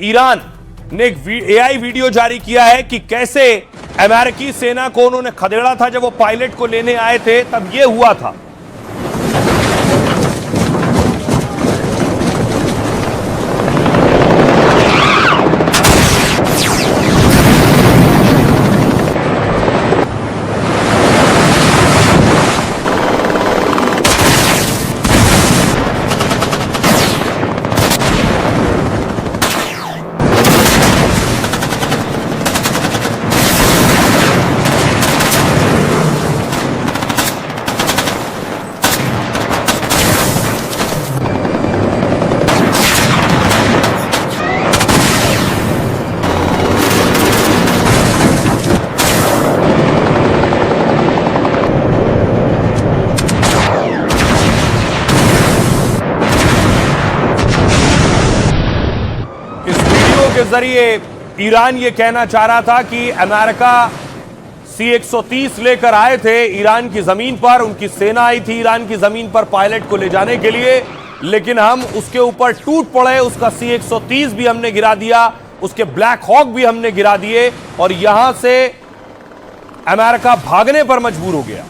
Iran ने एक AI video जारी किया है कि कैसे अमेरिकी सेना को उन्होंने खदेड़ा था। जब वो पायलट को लेने आए थे तब ये हुआ था। के जरिए ईरान ये कहना चाह रहा था कि अमेरिका C-130 लेकर आए थे ईरान की जमीन पर। उनकी सेना आई थी ईरान की जमीन पर पायलट को ले जाने के लिए, लेकिन हम उसके ऊपर टूट पड़े। उसका C-130 भी हमने गिरा दिया, उसके ब्लैक हॉक भी हमने गिरा दिए और यहां से अमेरिका भागने पर मजबूर हो गया।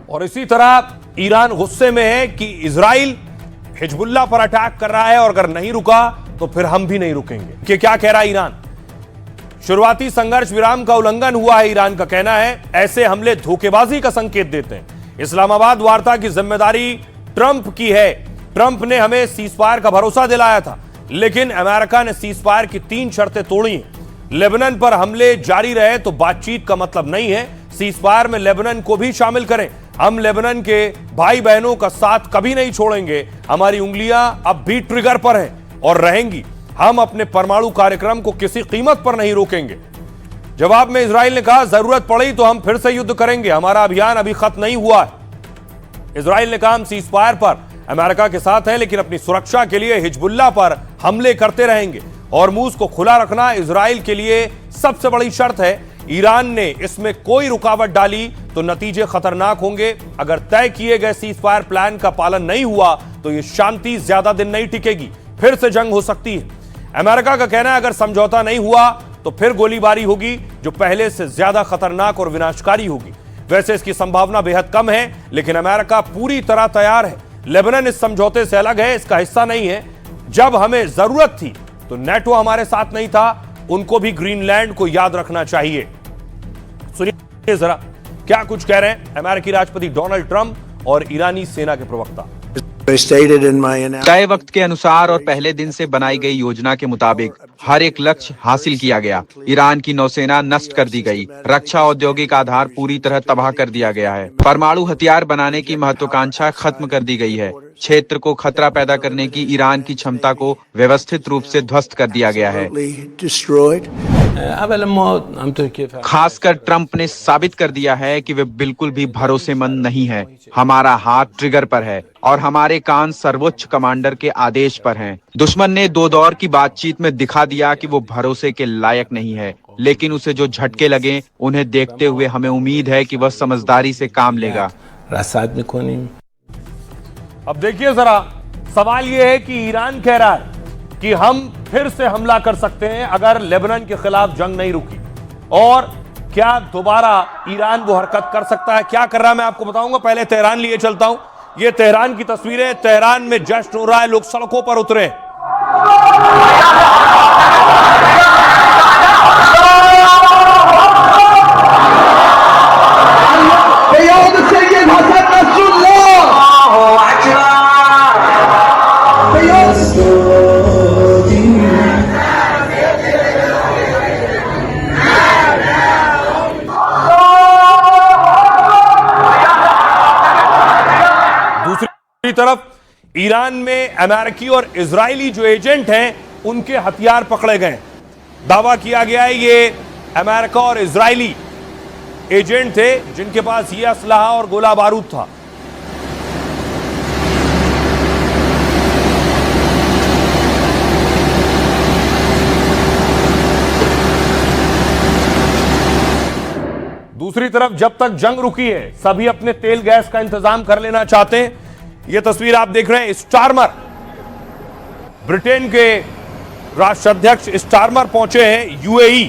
और इसी तरह ईरान गुस्से में है कि इजराइल हिजबुल्लाह पर अटैक कर रहा है और अगर नहीं रुका तो फिर हम भी नहीं रुकेंगे। कि क्या कह रहा है ईरान? शुरुआती संघर्ष विराम का उल्लंघन हुआ है, ईरान का कहना है। ऐसे हमले धोखेबाजी का संकेत देते हैं। इस्लामाबाद वार्ता की जिम्मेदारी ट्रंप की है। ट्रंप ने हमें सीजफायर का भरोसा दिलाया था, लेकिन अमेरिका ने सीजफायर की 3 शर्तें तोड़ी हैं। लेबनान पर हमले जारी रहे तो बातचीत का मतलब नहीं है। सीजफायर में लेबनान को भी शामिल करें। हम लेबनान के भाई बहनों का साथ कभी नहीं छोड़ेंगे। हमारी उंगलियां अब भी ट्रिगर पर हैं और रहेंगी। हम अपने परमाणु कार्यक्रम को किसी कीमत पर नहीं रोकेंगे। जवाब में इजराइल ने कहा, जरूरत पड़ी तो हम फिर से युद्ध करेंगे। हमारा अभियान अभी खत्म नहीं हुआ है। इजराइल ने कहा, हम सीजफायर पर अमेरिका के साथ हैं, लेकिन अपनी सुरक्षा के लिए हिजबुल्लाह पर हमले करते रहेंगे। हॉर्मूज को खुला रखना इजराइल के लिए सबसे बड़ी शर्त है। ईरान ने इसमें कोई रुकावट डाली तो नतीजे खतरनाक होंगे। अगर तय किए गए सीजफायर प्लान का पालन नहीं हुआ तो यह शांति ज्यादा दिन नहीं टिकेगी, फिर से जंग हो सकती है। अमेरिका का कहना है, अगर समझौता नहीं हुआ तो फिर गोलीबारी होगी, जो पहले से ज्यादा खतरनाक और विनाशकारी होगी। वैसे इसकी संभावना बेहद कम है, लेकिन अमेरिका पूरी तरह तैयार है। लेबनान इस समझौते से अलग है, इसका हिस्सा नहीं है। जब हमें जरूरत थी तो नेटो हमारे साथ नहीं था। उनको भी ग्रीनलैंड को याद रखना चाहिए। सुनिए जरा क्या कुछ कह रहे हैं अमेरिकी राष्ट्रपति डोनाल्ड ट्रंप और ईरानी सेना के प्रवक्ता। तय वक्त के अनुसार और पहले दिन से बनाई गई योजना के मुताबिक हर एक लक्ष्य हासिल किया गया। ईरान की नौसेना नष्ट कर दी गई। रक्षा औद्योगिक आधार पूरी तरह तबाह कर दिया गया है। परमाणु हथियार बनाने की महत्वाकांक्षा खत्म कर दी गई है। क्षेत्र को खतरा पैदा करने की ईरान की क्षमता को व्यवस्थित रूप से ध्वस्त कर दिया गया है। खासकर ट्रंप ने साबित कर दिया है कि वे बिल्कुल भी भरोसेमंद नहीं है। हमारा हाथ ट्रिगर पर है और हमारे कान सर्वोच्च कमांडर के आदेश पर हैं। दुश्मन ने 2 दौर की बातचीत में दिखा दिया कि वो भरोसे के लायक नहीं है, लेकिन उसे जो झटके लगे उन्हें देखते हुए हमें उम्मीद है कि वह समझदारी से काम लेगा। अब देखिए जरा, सवाल यह है कि ईरान कह रहा है कि हम फिर से हमला कर सकते हैं अगर लेबनान के खिलाफ जंग नहीं रुकी। और क्या दोबारा ईरान वो हरकत कर सकता है? क्या कर रहा है मैं आपको बताऊंगा। पहले तेहरान लिए चलता हूं। ये तेहरान की तस्वीरें। तेहरान में जश्न हो रहा है, लोग सड़कों पर उतरे। दूसरी तरफ ईरान में अमेरिकी और इजरायली जो एजेंट हैं उनके हथियार पकड़े गए। दावा किया गया है ये अमेरिका और इजरायली एजेंट थे जिनके पास ये असलहा और गोला बारूद था। दूसरी तरफ जब तक जंग रुकी है सभी अपने तेल गैस का इंतजाम कर लेना चाहते हैं। यह तस्वीर आप देख रहे हैं, स्टारमर, ब्रिटेन के राष्ट्राध्यक्ष स्टारमर पहुंचे हैं यूएई।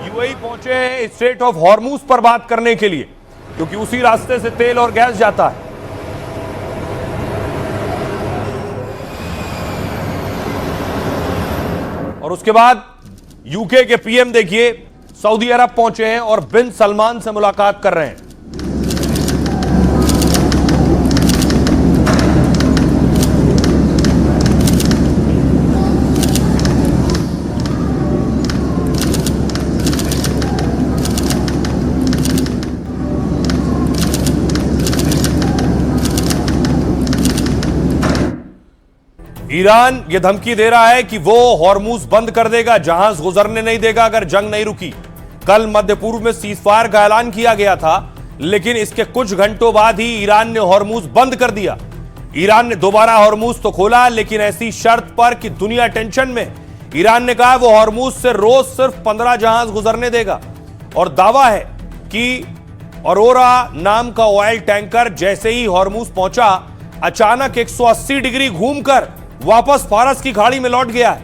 यूएई पहुंचे हैं स्ट्रेट ऑफ हॉर्मूज पर बात करने के लिए, क्योंकि उसी रास्ते से तेल और गैस जाता है। और उसके बाद यूके के पीएम देखिए सऊदी अरब पहुंचे हैं और बिन सलमान से मुलाकात कर रहे हैं। ईरान ये धमकी दे रहा है कि वो हॉर्मूज बंद कर देगा, जहाज गुजरने नहीं देगा अगर जंग नहीं रुकी। कल मध्य पूर्व में सीजफायर का ऐलान किया गया था, लेकिन इसके कुछ घंटों बाद ही ईरान ने हॉर्मूज बंद कर दिया। ईरान ने दोबारा हॉर्मूज तो खोला, लेकिन ऐसी शर्त पर कि दुनिया टेंशन में। ईरान ने कहा वो हॉर्मूज से रोज सिर्फ 15 जहाज गुजरने देगा और दावा है कि अरोरा नाम का ऑयल टैंकर जैसे ही हॉर्मूज पहुंचा, अचानक 180 डिग्री घूमकर वापस फारस की खाड़ी में लौट गया है।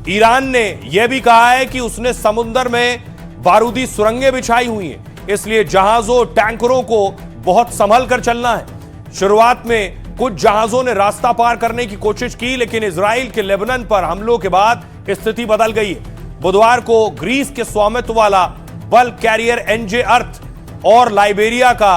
ईरान ने यह भी कहा है कि उसने समुद्र में बारूदी सुरंगें बिछाई हुई हैं, इसलिए जहाजों टैंकरों को बहुत संभल कर चलना है। शुरुआत में कुछ जहाजों ने रास्ता पार करने की कोशिश की, लेकिन इजराइल के लेबनान पर हमलों के बाद स्थिति बदल गई है। बुधवार को ग्रीस के स्वामित्व वाला बल्क कैरियर एनजे अर्थ और लाइबेरिया का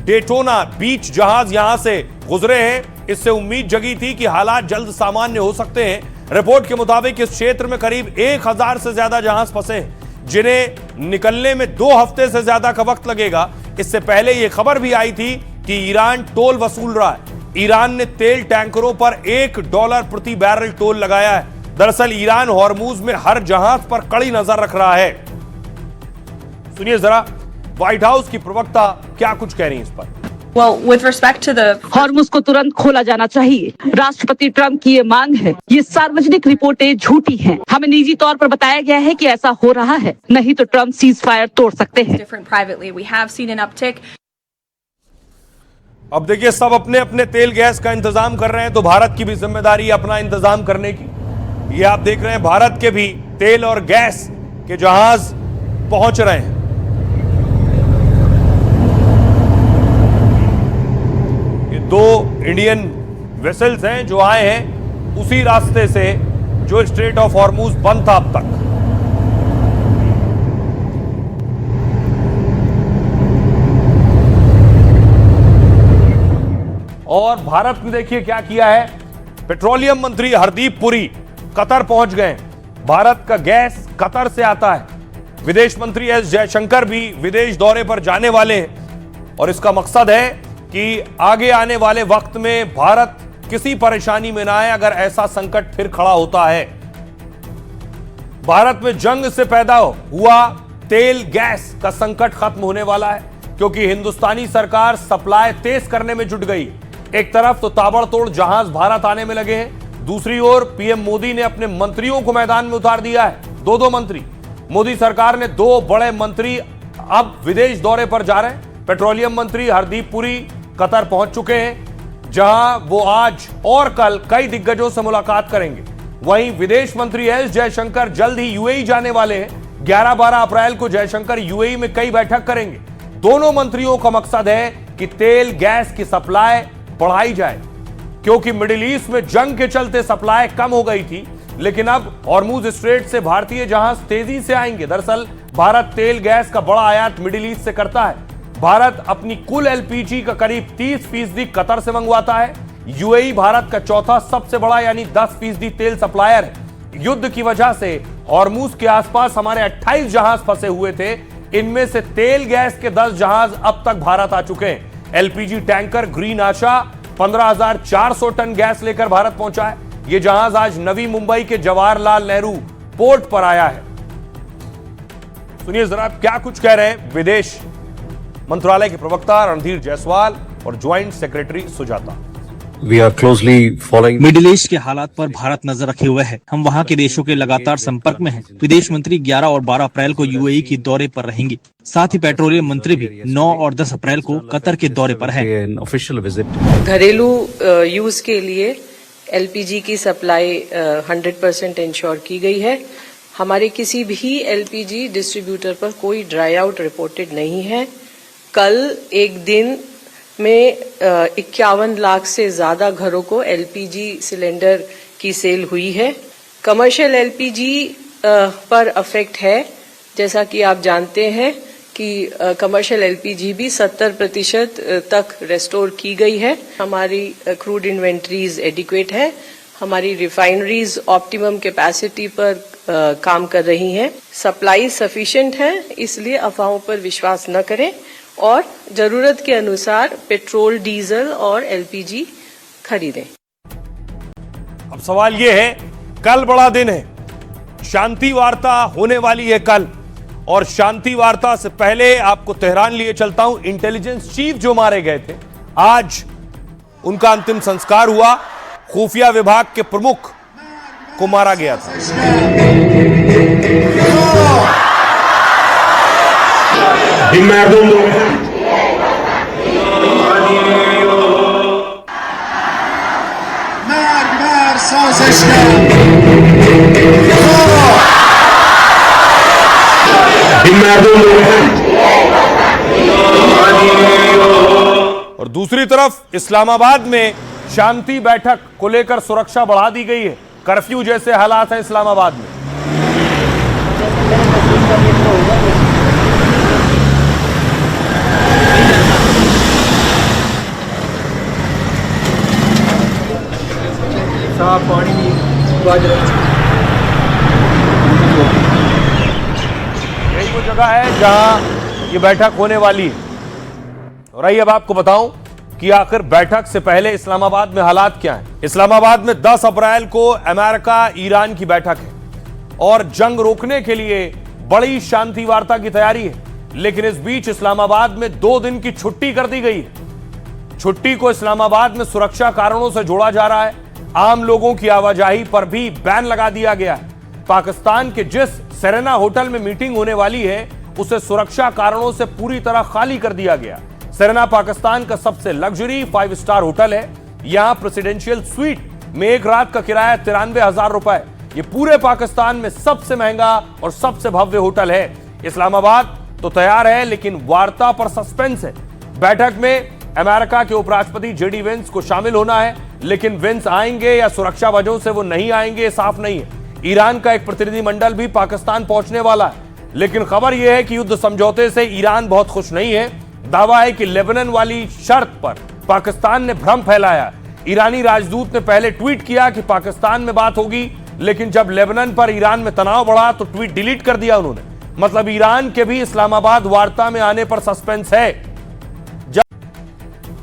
डेटोना बीच जहाज यहां से गुजरे हैं। इससे उम्मीद जगी थी कि हालात जल्द सामान्य हो सकते हैं। रिपोर्ट के मुताबिक इस क्षेत्र में करीब 1000 से ज्यादा जहाज फंसे हैं, जिन्हें निकलने में 2 हफ्ते से ज्यादा का वक्त लगेगा। इससे पहले यह खबर भी आई थी कि ईरान टोल वसूल रहा है। ईरान ने तेल टैंकरों पर $1 प्रति बैरल टोल लगाया है। दरअसल ईरान हॉर्मूज में हर जहाज पर कड़ी नजर रख रहा है। सुनिए जरा व्हाइट हाउस की प्रवक्ता क्या कुछ कह रही है इस पर। Well, with respect to the Hormuz को तुरंत खोला जाना चाहिए। राष्ट्रपति ट्रंप की ये मांग है। ये सार्वजनिक रिपोर्टें झूठी हैं। हमें निजी तौर पर बताया गया है कि ऐसा हो रहा है, नहीं तो ट्रंप सीज फायर तोड़ सकते हैं। different privately, we have seen an uptick. अब देखिए सब अपने अपने तेल गैस का इंतजाम कर रहे हैं, तो भारत की भी जिम्मेदारी अपना इंतजाम करने की। ये आप देख रहे हैं भारत के भी तेल और गैस के जहाज पहुंच रहे हैं। दो इंडियन वेसल्स हैं जो आए हैं उसी रास्ते से जो स्ट्रेट ऑफ हॉर्मूज बंद था अब तक। और भारत ने देखिए क्या किया है। पेट्रोलियम मंत्री हरदीप पुरी कतर पहुंच गए। भारत का गैस कतर से आता है। विदेश मंत्री एस जयशंकर भी विदेश दौरे पर जाने वाले हैं और इसका मकसद है कि आगे आने वाले वक्त में भारत किसी परेशानी में ना आए अगर ऐसा संकट फिर खड़ा होता है। भारत में जंग से पैदा हुआ तेल गैस का संकट खत्म होने वाला है, क्योंकि हिंदुस्तानी सरकार सप्लाई तेज करने में जुट गई। एक तरफ तो ताबड़तोड़ जहाज भारत आने में लगे हैं, दूसरी ओर पीएम मोदी ने अपने मंत्रियों को मैदान में उतार दिया है। 2 मंत्री, मोदी सरकार ने 2 बड़े मंत्री अब विदेश दौरे पर जा रहे हैं। पेट्रोलियम मंत्री हरदीप पुरी कतर पहुंच चुके हैं, जहां वो आज और कल कई दिग्गजों से मुलाकात करेंगे। वहीं विदेश मंत्री एस जयशंकर जल्द ही यूएई जाने वाले हैं। 11-12 अप्रैल को जयशंकर यूएई में कई बैठक करेंगे। दोनों मंत्रियों का मकसद है कि तेल गैस की सप्लाई बढ़ाई जाए, क्योंकि मिडिल ईस्ट में जंग के चलते सप्लाई कम हो गई थी, लेकिन अब हॉर्मूज स्ट्रेट से भारतीय जहाज तेजी से आएंगे। दरअसल भारत तेल गैस का बड़ा आयात मिडिल ईस्ट से करता है। भारत अपनी कुल एलपीजी का करीब 30% कतर से मंगवाता है। यूएई भारत का चौथा सबसे बड़ा यानी 10% तेल सप्लायर है। युद्ध की वजह से हॉर्मूज के आसपास हमारे 28 जहाज फंसे हुए थे। इनमें से तेल गैस के 10 जहाज अब तक भारत आ चुके हैं। एलपीजी टैंकर ग्रीन आशा 15,400 टन गैस लेकर भारत पहुंचा है। यह जहाज आज नवी मुंबई के जवाहरलाल नेहरू पोर्ट पर आया है। सुनिए जरा क्या कुछ कह रहे हैं विदेश मंत्रालय के प्रवक्ता रणधीर जायसवाल और joint secretary Sujata. We are closely following. Middle east के हालात पर भारत नजर रखे हुए है। हम वहां के देशों के लगातार संपर्क में हैं। विदेश मंत्री 11 और 12 अप्रैल को यूएई के दौरे पर रहेंगे। साथ ही पेट्रोलियम मंत्री भी 9 और 10 अप्रैल को कतर के दौरे पर हैं। An official visit. घरेलू यूज के लिए एलपीजी की सप्लाई 100% इंश्योर की गई है। हमारे किसी भी एलपीजी डिस्ट्रीब्यूटर पर कोई ड्राई आउट रिपोर्टेड नहीं है। कल एक दिन में 51 लाख से ज्यादा घरों को एलपीजी सिलेंडर की सेल हुई है। कमर्शियल एलपीजी पर अफेक्ट है, जैसा कि आप जानते हैं कि कमर्शियल एलपीजी भी 70% तक रेस्टोर की गई है। हमारी क्रूड इन्वेंट्रीज एडिक्वेट है। हमारी रिफाइनरीज ऑप्टिमम कैपेसिटी पर काम कर रही हैं। सप्लाई सफिशिएंट है, इसलिए अफवाहों पर विश्वास न करें और जरूरत के अनुसार पेट्रोल, डीजल और एलपीजी खरीदें। अब सवाल यह है, कल बड़ा दिन है, शांति वार्ता होने वाली है कल, और शांति वार्ता से पहले आपको तेहरान लिए चलता हूं। इंटेलिजेंस चीफ जो मारे गए थे, आज उनका अंतिम संस्कार हुआ। खुफिया विभाग के प्रमुख को मारा गया था। और दूसरी तरफ इस्लामाबाद में शांति बैठक को लेकर सुरक्षा बढ़ा दी गई है। कर्फ्यू जैसे हालात हैं इस्लामाबाद में। यही वो जगह है जहां ये बैठक होने वाली है। और आइए अब आपको बताऊं कि आखिर बैठक से पहले इस्लामाबाद में हालात क्या हैं। इस्लामाबाद में 10 अप्रैल को अमेरिका ईरान की बैठक है और जंग रोकने के लिए बड़ी शांति वार्ता की तैयारी है। लेकिन इस बीच इस्लामाबाद में 2 दिन की छुट्टी कर दी गई है। छुट्टी को इस्लामाबाद में सुरक्षा कारणों से जोड़ा जा रहा है। आम लोगों की आवाजाही पर भी बैन लगा दिया गया है। पाकिस्तान के जिस सेरेना होटल में मीटिंग होने वाली है, उसे सुरक्षा कारणों से पूरी तरह खाली कर दिया गया। सेरेना पाकिस्तान का सबसे लग्जरी 5 स्टार होटल है। यहां प्रेसिडेंशियल स्वीट में एक रात का किराया 93,000 रुपए। ये पूरे पाकिस्तान में सबसे महंगा और सबसे भव्य होटल है। इस्लामाबाद तो तैयार है, लेकिन वार्ता पर सस्पेंस है। बैठक में अमेरिका के उपराष्ट्रपति जेडी वेंस को शामिल होना है, लेकिन वेंस आएंगे या सुरक्षा वजहों से वो नहीं आएंगे, साफ नहीं है। ईरान का एक प्रतिनिधिमंडल भी पाकिस्तान पहुंचने वाला है, लेकिन खबर यह है कि युद्ध समझौते से ईरान बहुत खुश नहीं है। दावा है कि लेबनान वाली शर्त पर पाकिस्तान ने भ्रम फैलाया। ईरानी राजदूत ने पहले ट्वीट किया कि पाकिस्तान में बात होगी, लेकिन जब लेबनान पर ईरान में तनाव बढ़ा तो ट्वीट डिलीट कर दिया उन्होंने। मतलब ईरान के भी इस्लामाबाद वार्ता में आने पर सस्पेंस है।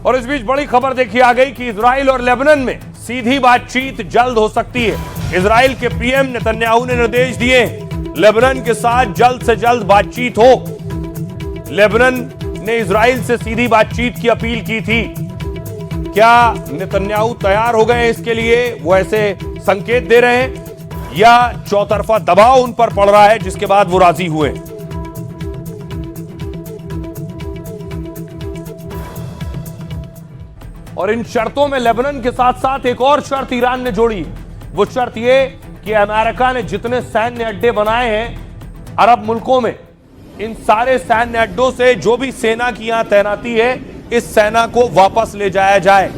और इस बीच बड़ी खबर देखी आ गई कि इजराइल और लेबनान में सीधी बातचीत जल्द हो सकती है। इजराइल के पीएम नेतन्याहू ने निर्देश दिए लेबनान के साथ जल्द से जल्द बातचीत हो। लेबनान ने इजराइल से सीधी बातचीत की अपील की थी। क्या नेतन्याहू तैयार हो गए इसके लिए? वो ऐसे संकेत दे रहे हैं या चौतरफा दबाव उन पर पड़ रहा है जिसके बाद वो राजी हुए? और इन शर्तों में लेबनान के साथ साथ एक और शर्त ईरान ने जोड़ी। वो शर्त ये कि अमेरिका ने जितने सैन्य अड्डे बनाए हैं अरब मुल्कों में, इन सारे सैन्य अड्डों से जो भी सेना की यहां तैनाती है, इस सेना को वापस ले जाया जाए।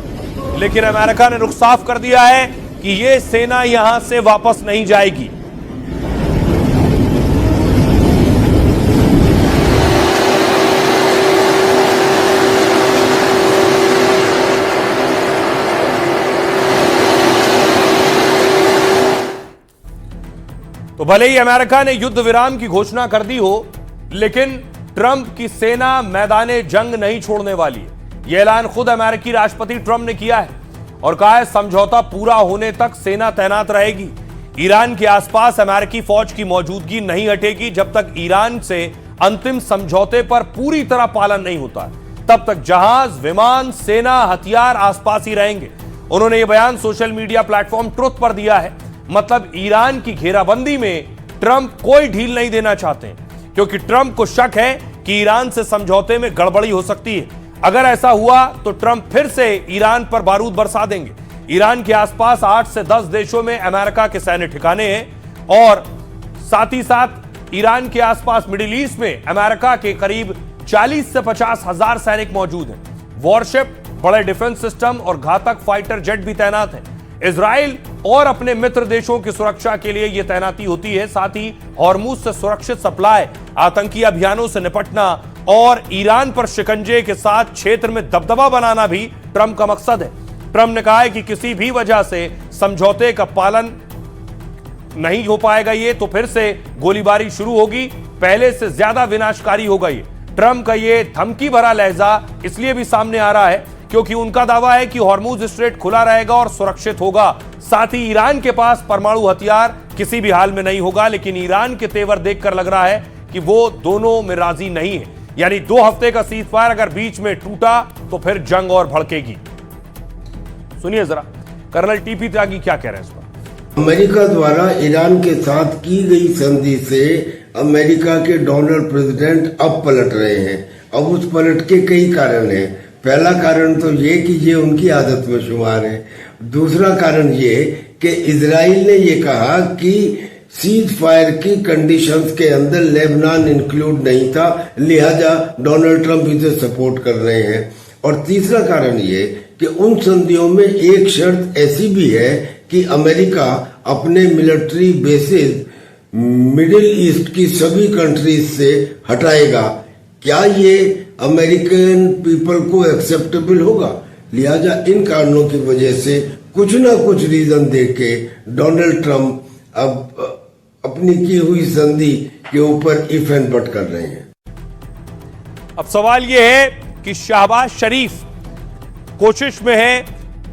लेकिन अमेरिका ने रुख साफ कर दिया है कि यह सेना यहां से वापस नहीं जाएगी। तो भले ही अमेरिका ने युद्ध विराम की घोषणा कर दी हो, लेकिन ट्रंप की सेना मैदाने जंग नहीं छोड़ने वाली है। यह ऐलान खुद अमेरिकी राष्ट्रपति ट्रंप ने किया है और कहा है समझौता पूरा होने तक सेना तैनात रहेगी। ईरान के आसपास अमेरिकी फौज की मौजूदगी नहीं हटेगी जब तक ईरान से अंतिम समझौते पर पूरी तरह पालन नहीं होता। तब तक जहाज, विमान, सेना, हथियार आसपास ही रहेंगे। उन्होंने यह बयान सोशल मीडिया प्लेटफॉर्म ट्रुथ पर दिया है। मतलब ईरान की घेराबंदी में ट्रंप कोई ढील नहीं देना चाहते हैं, क्योंकि ट्रंप को शक है कि ईरान से समझौते में गड़बड़ी हो सकती है। अगर ऐसा हुआ तो ट्रंप फिर से ईरान पर बारूद बरसा देंगे। ईरान के आसपास 8 से 10 देशों में अमेरिका के सैन्य ठिकाने हैं और साथ ही साथ ईरान के आसपास मिडिल ईस्ट में अमेरिका के करीब 40 से 50 हजार सैनिक मौजूद हैं। वॉरशिप, बड़े डिफेंस सिस्टम और घातक फाइटर जेट भी तैनात हैं। इजराइल और अपने मित्र देशों की सुरक्षा के लिए यह तैनाती होती है। साथ ही हॉर्मुज से सुरक्षित सप्लाई, आतंकी अभियानों से निपटना और ईरान पर शिकंजे के साथ क्षेत्र में दबदबा बनाना भी ट्रंप का मकसद है। ट्रंप ने कहा है कि किसी भी वजह से समझौते का पालन नहीं हो पाएगा ये तो फिर से गोलीबारी शुरू होगी, पहले से ज्यादा विनाशकारी होगा ये। ट्रंप का ये धमकी भरा लहजा इसलिए भी सामने आ रहा है क्योंकि उनका दावा है कि हॉर्मुज स्ट्रेट खुला रहेगा और सुरक्षित होगा। साथ ही ईरान के पास परमाणु हथियार किसी भी हाल में नहीं होगा, लेकिन ईरान के तेवर देखकर लग रहा है कि वो दोनों में राजी नहीं है। यानी 2 हफ्ते का सीज फायर अगर बीच में टूटा तो फिर जंग और भड़केगी। सुनिए जरा कर्नल टीपी त्यागी क्या कह रहे हैं इस पर। अमेरिका द्वारा ईरान के साथ की गई संधि से अमेरिका के डोनल्ड प्रेसिडेंट अब पलट रहे हैं। अब उस पलट के कई कारण हैं। पहला कारण तो ये कि ये उनकी आदत में शुमार है। दूसरा कारण ये कि इजराइल ने ये कहा कि सीज फायर की कंडीशंस के अंदर लेबनान इंक्लूड नहीं था, लिहाजा डोनाल्ड ट्रंप इसे सपोर्ट कर रहे हैं। और तीसरा कारण ये कि उन संधियों में एक शर्त ऐसी भी है कि अमेरिका अपने मिलिट्री बेसिस मिडिल ईस्ट की सभी कंट्रीज से हटाएगा। क्या ये अमेरिकन पीपल को एक्सेप्टेबल होगा? लिहाजा इन कारणों की वजह से कुछ ना कुछ रीजन देके डोनाल्ड ट्रंप अब अपनी की हुई संधि के ऊपर इफ एंड बट कर रहे हैं। अब सवाल यह है कि शहबाज शरीफ कोशिश में है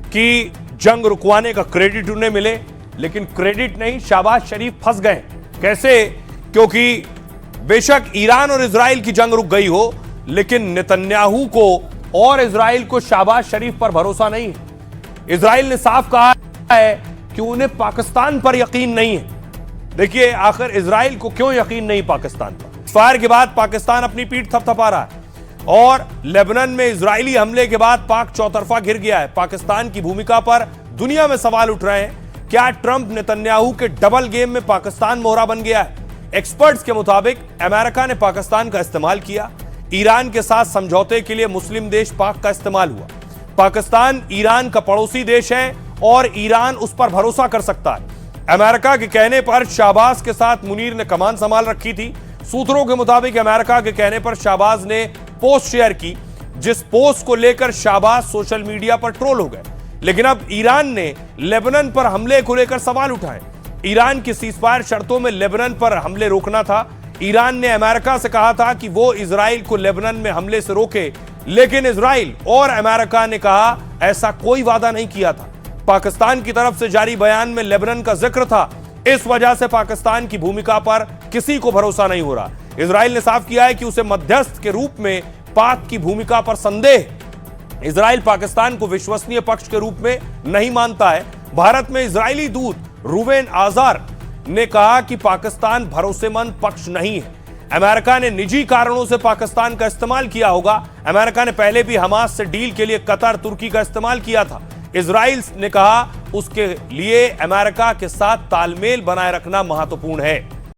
कि जंग रुकवाने का क्रेडिट उन्हें मिले, लेकिन क्रेडिट नहीं, शहबाज शरीफ फंस गए। कैसे? क्योंकि बेशक ईरान और इजराइल की जंग रुक गई हो, लेकिन नेतन्याहू को और इजराइल को शहबाज शरीफ पर भरोसा नहीं है। इजराइल ने साफ कहा है कि उन्हें पाकिस्तान पर यकीन नहीं है। देखिए आखिर इजराइल को क्यों यकीन नहीं पाकिस्तान पर? फायर के बाद पाकिस्तान अपनी पीठ थपथपा रहा है और लेबनान में इजरायली हमले के बाद पाक चौतरफा घिर गया है। पाकिस्तान की भूमिका पर दुनिया में सवाल उठ रहे हैं। क्या ट्रंप नेतन्याहू के डबल गेम में पाकिस्तान मोहरा बन गया है? एक्सपर्ट्स के मुताबिक अमेरिका ने पाकिस्तान का इस्तेमाल किया। ईरान के साथ समझौते के लिए मुस्लिम देश पाक का इस्तेमाल हुआ। पाकिस्तान ईरान का पड़ोसी देश है और ईरान उस पर भरोसा कर सकता है। अमेरिका के कहने पर शाहबाज के साथ मुनीर ने कमान संभाल रखी थी। सूत्रों के मुताबिक अमेरिका के कहने पर शाहबाज ने पोस्ट शेयर की, जिस पोस्ट को लेकर शाहबाज सोशल मीडिया पर ट्रोल हो गए। लेकिन अब ईरान ने लेबनान पर हमले को लेकर सवाल उठाए। ईरान की सीजफायर शर्तों में लेबनान पर हमले रोकना था। ईरान ने अमेरिका से कहा था कि वो इजराइल को लेबनान में हमले से रोके, लेकिन इजराइल और अमेरिका ने कहा ऐसा कोई वादा नहीं किया था। पाकिस्तान की तरफ से जारी बयान में लेबनान का जिक्र था। इस वजह से पाकिस्तान की भूमिका पर किसी को भरोसा नहीं हो रहा। इजराइल ने साफ किया है कि उसे मध्यस्थ के रूप में पाक की भूमिका पर संदेह। इजराइल पाकिस्तान को विश्वसनीय पक्ष के रूप में नहीं मानता है। भारत में इजरायली दूत रूवेन आजार ने कहा कि पाकिस्तान भरोसेमंद पक्ष नहीं है। अमेरिका ने निजी कारणों से पाकिस्तान का इस्तेमाल किया होगा। अमेरिका ने पहले भी हमास से डील के लिए कतर, तुर्की का इस्तेमाल किया था। इजराइल ने कहा उसके लिए अमेरिका के साथ तालमेल बनाए रखना महत्वपूर्ण है।